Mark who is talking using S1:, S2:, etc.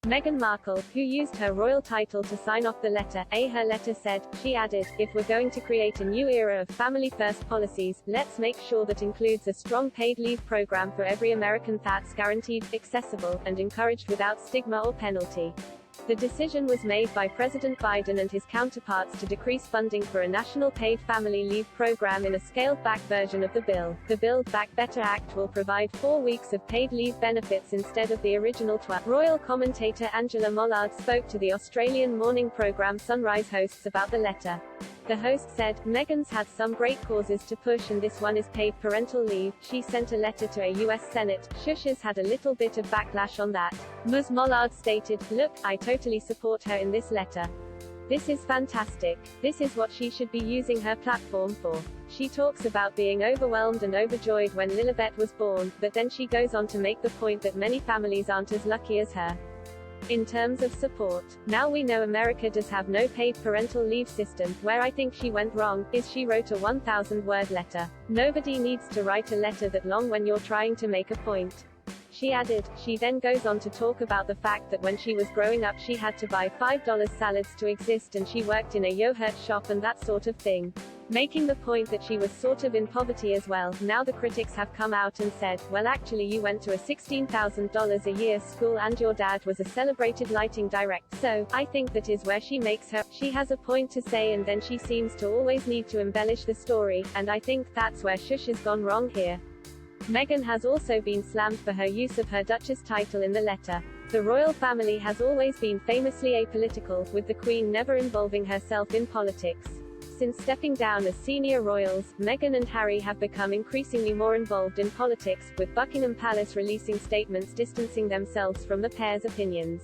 S1: Meghan Markle, who used her royal title to sign off the letter, her letter said, she added, "If we're going to create a new era of family-first policies, let's make sure that includes a strong paid leave program for every American that's guaranteed, accessible, and encouraged without stigma or penalty." The decision was made by President Biden and his counterparts to decrease funding for a national paid family leave program in a scaled-back version of the bill. The Build Back Better Act will provide 4 weeks of paid leave benefits instead of the original 12. Royal commentator Angela Mollard spoke to the Australian morning program Sunrise hosts about the letter. The host said, "Meghan's had some great causes to push and this one is paid parental leave. She sent a letter to a US Senate. Shush has had a little bit of backlash on that." Ms. Mollard stated, "Look, I totally support her in this letter. This is fantastic. This is what she should be using her platform for. She talks about being overwhelmed and overjoyed when Lilibet was born, but then she goes on to make the point that many families aren't as lucky as her. In terms of support, now we know America does have no paid parental leave system. Where I think she went wrong, is she wrote a 1,000-word letter. Nobody needs to write a letter that long when you're trying to make a point." She added. She then goes on to talk about the fact that when she was growing up she had to buy $5 salads to exist and she worked in a yogurt shop and that sort of thing. Making the point that she was sort of in poverty as well. Now the critics have come out and said, well actually you went to a $16,000 a year school and your dad was a celebrated lighting director. So, I think that is where she makes her. She has a point to say and then she seems to always need to embellish the story, and I think that's where Shush has gone wrong here. Meghan has also been slammed for her use of her Duchess title in the letter. The royal family has always been famously apolitical, with the Queen never involving herself in politics. Since stepping down as senior royals, Meghan and Harry have become increasingly more involved in politics, with Buckingham Palace releasing statements distancing themselves from the pair's opinions.